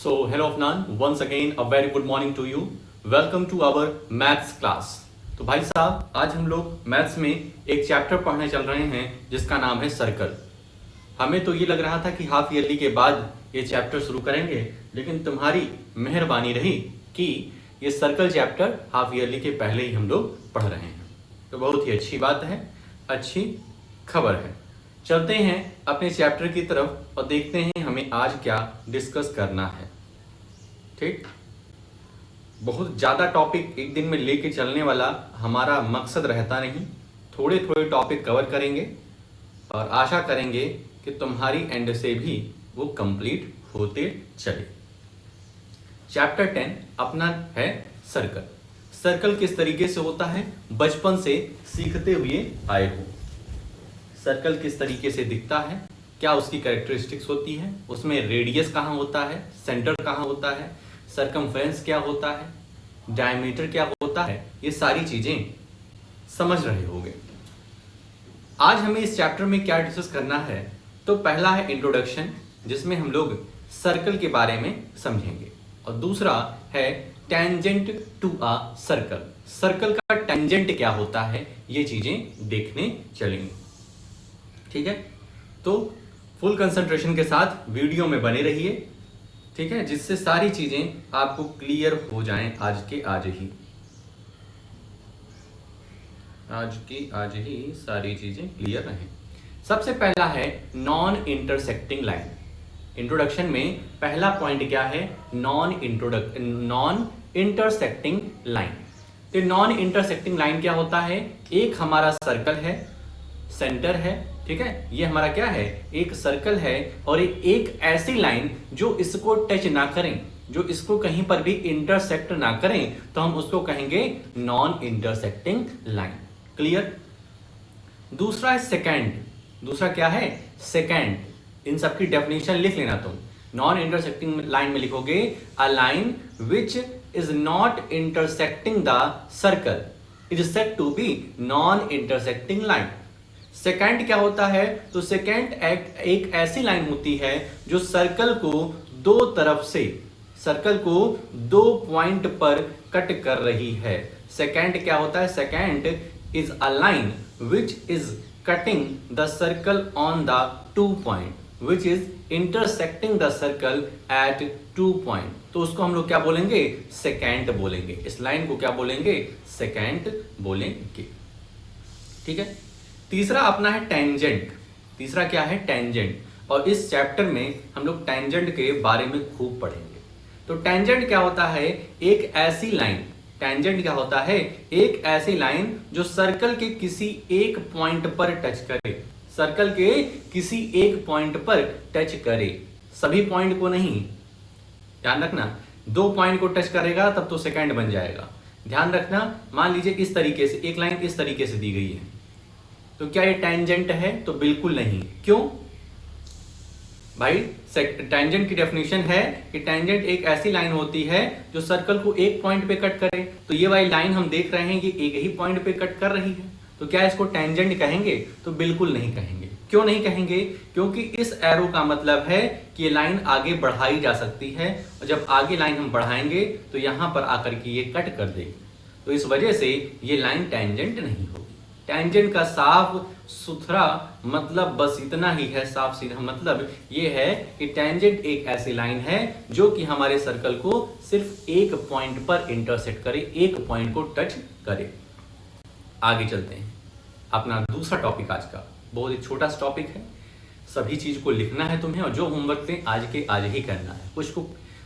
So, hello Afnan, once again a very good morning to you. Welcome to our maths class. तो भाई साहब आज हम लोग मैथ्स में एक चैप्टर पढ़ने चल रहे हैं जिसका नाम है सर्कल। हमें तो ये लग रहा था कि हाफ ईयरली के बाद ये चैप्टर शुरू करेंगे, लेकिन तुम्हारी मेहरबानी रही कि ये सर्कल चैप्टर हाफ ईयरली के पहले ही हम लोग पढ़ रहे हैं। तो बहुत ही अच्छी बात है, अच्छी खबर है। चलते हैं अपने चैप्टर की तरफ और देखते हैं हमें आज क्या डिस्कस करना है। ठीक, बहुत ज़्यादा टॉपिक एक दिन में लेके चलने वाला हमारा मकसद रहता नहीं, थोड़े थोड़े टॉपिक कवर करेंगे और आशा करेंगे कि तुम्हारी एंड से भी वो कंप्लीट होते चले। चैप्टर 10 अपना है सर्कल। सर्कल किस तरीके से होता है, बचपन से सीखते हुए आए हो। सर्कल किस तरीके से दिखता है, क्या उसकी कैरेक्टरिस्टिक्स होती है, उसमें रेडियस कहाँ होता है, सेंटर कहाँ होता है, सरकमफ्रेंस क्या होता है, डायमीटर क्या होता है, ये सारी चीजें समझ रहे होंगे। आज हमें इस चैप्टर में क्या डिस्कस करना है, तो पहला है इंट्रोडक्शन, जिसमें हम लोग सर्कल के बारे में समझेंगे, और दूसरा है tangent to a circle. Circle का टेंजेंट क्या होता है, ये चीजें देखने चलेंगे। ठीक है, तो फुल कंसंट्रेशन के साथ वीडियो में बने रहिए, ठीक है, जिससे सारी चीजें आपको क्लियर हो जाएं आज के आज ही। आज ही सारी चीजें क्लियर रहें। सबसे पहला है नॉन इंटरसेक्टिंग लाइन। इंट्रोडक्शन में पहला पॉइंट क्या है, नॉन इंटरसेक्टिंग लाइन। तो नॉन इंटरसेक्टिंग लाइन क्या होता है, एक हमारा सर्कल है, सेंटर है, ठीक है, ये हमारा क्या है, एक सर्कल है, और एक ऐसी लाइन जो इसको टच ना करें, जो इसको कहीं पर भी इंटरसेक्ट ना करें, तो हम उसको कहेंगे नॉन इंटरसेक्टिंग लाइन। क्लियर। दूसरा है सेकेंड। दूसरा क्या है, सेकेंड। इन सबकी डेफिनेशन लिख लेना तुम। नॉन इंटरसेक्टिंग लाइन में लिखोगे a line which is not intersecting the circle is said to be non intersecting line. Second क्या होता है, तो सेकेंड एक ऐसी लाइन होती है जो सर्कल को दो तरफ से, सर्कल को दो पॉइंट पर कट कर रही है। सेकेंड क्या होता है, second is a line which is cutting the circle on the two point which is intersecting the circle eight two point. तो उसको हम लोग क्या बोलेंगे, सेकेंड बोलेंगे। इस लाइन को क्या बोलेंगे, सेकेंड बोलेंगे। ठीक है। तीसरा अपना है टेंजेंट। तीसरा क्या है, टेंजेंट, और इस चैप्टर में हम लोग टेंजेंट के बारे में खूब पढ़ेंगे। तो टेंजेंट क्या होता है, एक ऐसी लाइन, टेंजेंट क्या होता है, एक ऐसी लाइन जो सर्कल के किसी एक पॉइंट पर टच करे, सर्कल के किसी एक पॉइंट पर टच करे, सभी पॉइंट को नहीं। ध्यान रखना, दो पॉइंट को टच करेगा तब तो सेकेंड बन जाएगा। ध्यान रखना, मान लीजिए इस तरीके से एक लाइन इस तरीके से दी गई है, तो क्या ये टेंजेंट है, तो बिल्कुल नहीं। क्यों भाई, टेंजेंट की डेफिनेशन है कि टेंजेंट एक ऐसी लाइन होती है जो सर्कल को एक पॉइंट पे कट करे। तो ये वाली लाइन हम देख रहे हैं कि एक ही पॉइंट पे कट कर रही है, तो क्या इसको टेंजेंट कहेंगे, तो बिल्कुल नहीं कहेंगे। क्यों नहीं कहेंगे, क्योंकि इस एरो का मतलब है कि ये लाइन आगे बढ़ाई जा सकती है, और जब आगे लाइन हम बढ़ाएंगे तो यहां पर आकर के ये कट कर देगी, तो इस वजह से ये लाइन टेंजेंट नहीं होगी। टेंजेंट का साफ सुथरा मतलब बस इतना ही है, साफ सीधा मतलब ये है कि टेंजेंट एक ऐसी लाइन है जो कि हमारे सर्कल को सिर्फ एक पॉइंट पर इंटरसेक्ट करे, एक पॉइंट को टच करे। आगे चलते हैं, अपना दूसरा टॉपिक आज का बहुत ही छोटा सा टॉपिक है। सभी चीज को लिखना है तुम्हें, और जो होमवर्क थे आज के आज ही करना है,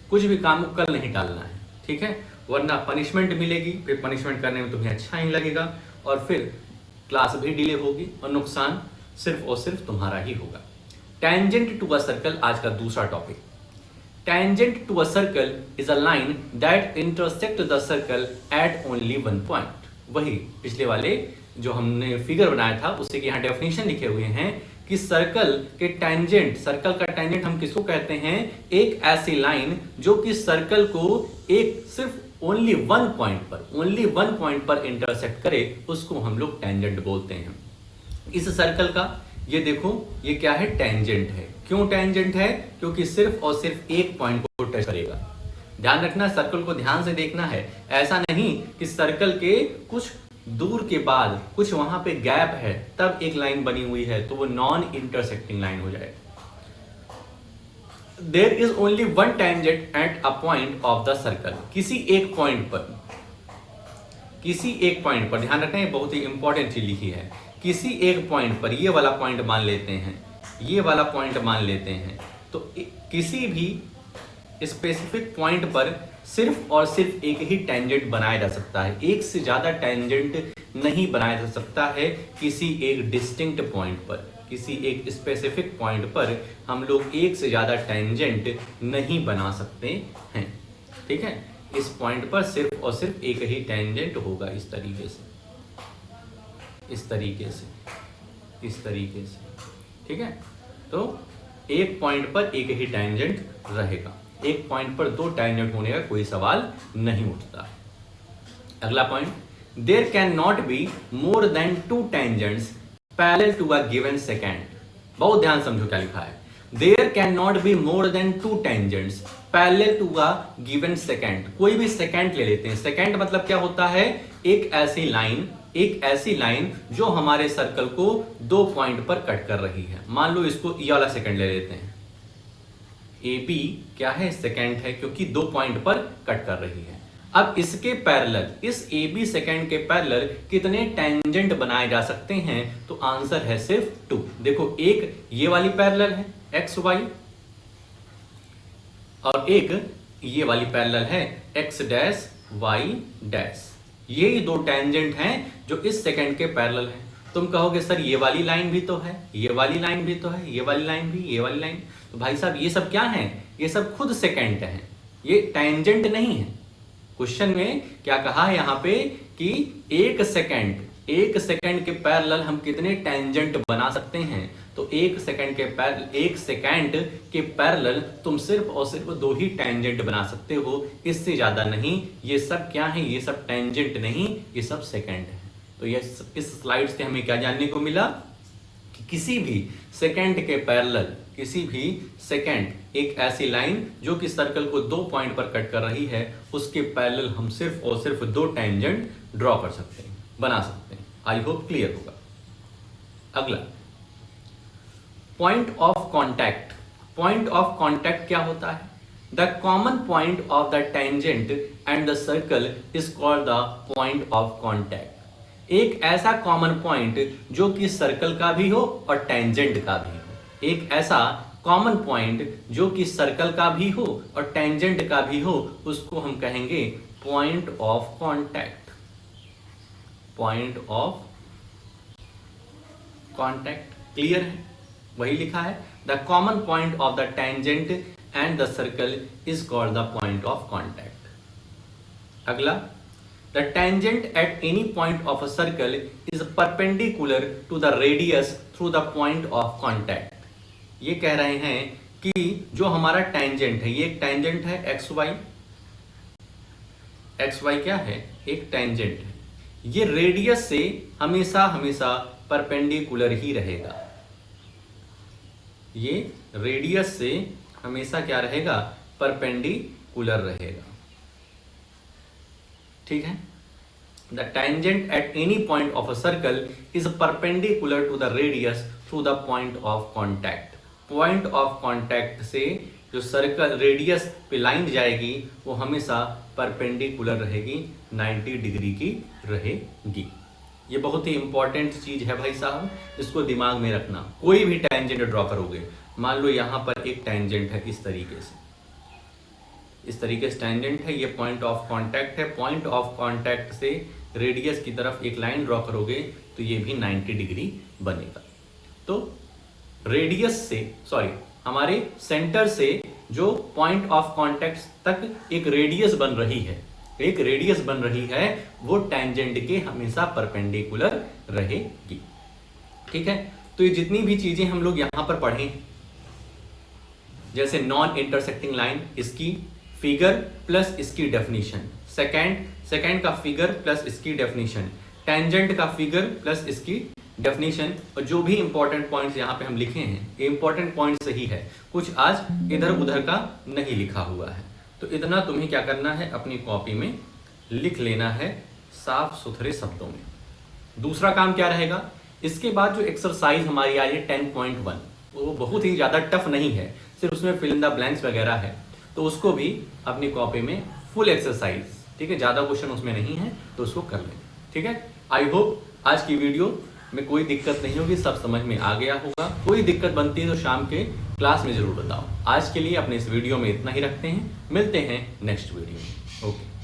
कुछ भी काम को कल नहीं टालना है, ठीक है, वरना पनिशमेंट मिलेगी, फिर पनिशमेंट करने में तुम्हें अच्छा नहीं लगेगा, और फिर क्लास भी डिले होगी, और नुकसान सिर्फ और सिर्फ तुम्हारा ही होगा। टेंजेंट टू अ सर्कल आज का दूसरा topic. Tangent to a circle is a line that intersect the circle at only one point. वही पिछले वाले जो हमने फिगर बनाया था उससे कि यहाँ डेफिनेशन लिखे हुए हैं कि सर्कल के टेंजेंट, सर्कल का टेंजेंट हम किसको कहते हैं, एक ऐसी लाइन जो कि सर्कल को एक सिर्फ ओनली वन पॉइंट पर इंटरसेक्ट करे, उसको हम लोग टेंजेंट बोलते हैं। इस सर्कल का ये देखो ये क्या है, टेंजेंट है। क्यों टेंजेंट है? क्योंकि सिर्फ और सिर्फ एक पॉइंट को टच करेगा। ध्यान रखना, सर्कल को ध्यान से देखना है। ऐसा नहीं कि सर्कल के कुछ दूर के बाद कुछ वहां पे गैप है तब एक लाइन बनी हुई है तो वो नॉन इंटरसेक्टिंग लाइन हो जाएगा। There is only one tangent at a point of the circle. किसी एक पॉइंट पर ध्यान रखना, ये बहुत ही इंपॉर्टेंट चीज लिखी है। किसी एक पॉइंट पर, ये वाला पॉइंट मान लेते हैं, ये वाला पॉइंट मान लेते हैं, तो किसी भी स्पेसिफिक पॉइंट पर सिर्फ और सिर्फ एक ही टेंजेंट बनाया जा सकता है। एक से ज्यादा टेंजेंट नहीं बनाया जा सकता है किसी एक डिस्टिंक्ट पॉइंट पर। किसी एक स्पेसिफिक पॉइंट पर हम लोग एक से ज्यादा टेंजेंट नहीं बना सकते हैं। ठीक है, इस पॉइंट पर सिर्फ और सिर्फ एक ही टेंजेंट होगा, इस तरीके से, इस तरीके से, इस तरीके से। ठीक है, तो एक पॉइंट पर एक ही टेंजेंट रहेगा। एक पॉइंट पर दो टेंजेंट होने का कोई सवाल नहीं उठता। अगला point, there can not be more than two tangents parallel to a given second. बहुत ध्यान समझो क्या लिखा है। There can not be more than two tangents parallel to a given second. कोई भी सेकेंड ले लेते हैं। सेकेंड मतलब क्या होता है? एक ऐसी लाइन जो हमारे सर्कल को दो पॉइंट पर कट कर रही है। मान लो इसको ये वाला सेकेंड ले लेते हैं। ए बी क्या है? सेकेंड है, क्योंकि दो पॉइंट पर कट कर रही है। अब इसके पैरेलल, इस ए बी सेकेंड के पैरेलल कितने टेंजेंट बनाए जा सकते हैं? तो आंसर है सिर्फ 2। देखो, एक ये वाली पैरेलल है एक्स वाई, और एक ये वाली पैरेलल है एक्स डैश वाई डैश। यही दो टेंजेंट हैं जो इस सेकेंड के पैरेलल हैं। तुम कहोगे सर ये वाली लाइन भी तो है, ये वाली लाइन भी तो है, ये वाली लाइन भी, ये वाली लाइन। तो भाई साहब ये सब क्या है? ये सब खुद सेकेंड हैं, ये टेंजेंट नहीं है। क्वेश्चन में क्या कहा है यहाँ पे कि एक सेकेंड के पैरेलल हम कितने टेंजेंट बना सकते हैं? तो एक सेकेंड के पैरेलल तुम सिर्फ और सिर्फ दो ही टेंजेंट बना सकते हो, इससे ज्यादा नहीं। ये सब क्या है? ये सब टेंजेंट नहीं, ये सब सेकेंड है। तो ये इस स्लाइड से हमें क्या जानने को मिला कि किसी भी सेकेंड के पैरेलल, किसी भी सेकेंड एक ऐसी लाइन जो कि सर्कल को दो पॉइंट पर कट कर रही है, उसके पैरेलल हम सिर्फ और सिर्फ दो टेंजेंट ड्रॉ कर सकते हैं, बना सकते हैं। आई होप क्लियर होगा। अगला, point of contact. Point of contact क्या होता है? The common point of the tangent and the circle is called the point of contact. एक ऐसा कॉमन पॉइंट जो कि सर्कल का भी हो और टेंजेंट का भी हो। एक ऐसा कॉमन पॉइंट जो कि सर्कल का भी हो और टेंजेंट का भी हो, उसको हम कहेंगे point of contact. Point of contact clear है? वही लिखा है, the common point of the tangent and the circle is called the point of contact. अगला, the tangent at any point of a circle is perpendicular to the radius through the point of contact। ये कह रहे हैं कि जो हमारा tangent है, ये एक टेंजेंट है एक्स वाई। एक्स वाई क्या है? एक टेंजेंट है। ये रेडियस से हमेशा हमेशा परपेंडिकुलर ही रहेगा। ये रेडियस से हमेशा क्या रहेगा? परपेंडिकुलर रहेगा। ठीक है, the tangent at any point of a circle is perpendicular to the radius through the point of contact. Point of contact से जो सर्कल रेडियस पे लाइन जाएगी वो हमेशा परपेंडिकुलर रहेगी, 90 डिग्री की रहेगी। ये बहुत ही इंपॉर्टेंट चीज है भाई साहब, इसको दिमाग में रखना। कोई भी टेंजेंट ड्रॉ करोगे, मान लो यहां पर एक टेंजेंट है इस तरीके से, इस तरीके से टेंजेंट है, ये पॉइंट ऑफ कांटेक्ट है। पॉइंट ऑफ कांटेक्ट से रेडियस की तरफ एक लाइन ड्रॉ करोगे तो ये भी 90 डिग्री बनेगा। तो रेडियस से, सॉरी, हमारे सेंटर से जो पॉइंट ऑफ कांटेक्ट तक एक रेडियस बन रही है, एक रेडियस बन रही है, वो टेंजेंट के हमेशा परपेंडिकुलर रहेगी। ठीक है, तो ये जितनी भी चीजें हम लोग यहां पर पढ़े, जैसे नॉन इंटरसेक्टिंग लाइन, इसकी फिगर प्लस इसकी डेफिनेशन, सेकेंड का फिगर प्लस इसकी डेफिनेशन, टेंजेंट का फिगर प्लस इसकी डेफिनेशन और जो भी इंपॉर्टेंट पॉइंट्स यहाँ पे हम लिखे हैं ये इंपॉर्टेंट पॉइंट्स ही है, कुछ आज इधर उधर का नहीं लिखा हुआ है। तो इतना तुम्हें क्या करना है, अपनी कॉपी में लिख लेना है साफ सुथरे शब्दों में। दूसरा काम क्या रहेगा, इसके बाद जो एक्सरसाइज हमारी आई है 10.1, वो बहुत ही ज़्यादा टफ नहीं है, सिर्फ उसमें फिल इन द ब्लैंक्स वगैरह है, तो उसको भी अपनी कॉपी में फुल एक्सरसाइज, ठीक है, ज़्यादा क्वेश्चन उसमें नहीं है तो उसको कर लें। ठीक है, आई होप आज की वीडियो में कोई दिक्कत नहीं होगी, सब समझ में आ गया होगा। कोई दिक्कत बनती है तो शाम के क्लास में ज़रूर बताओ। आज के लिए अपने इस वीडियो में इतना ही रखते हैं, मिलते हैं नेक्स्ट वीडियो में। ओके।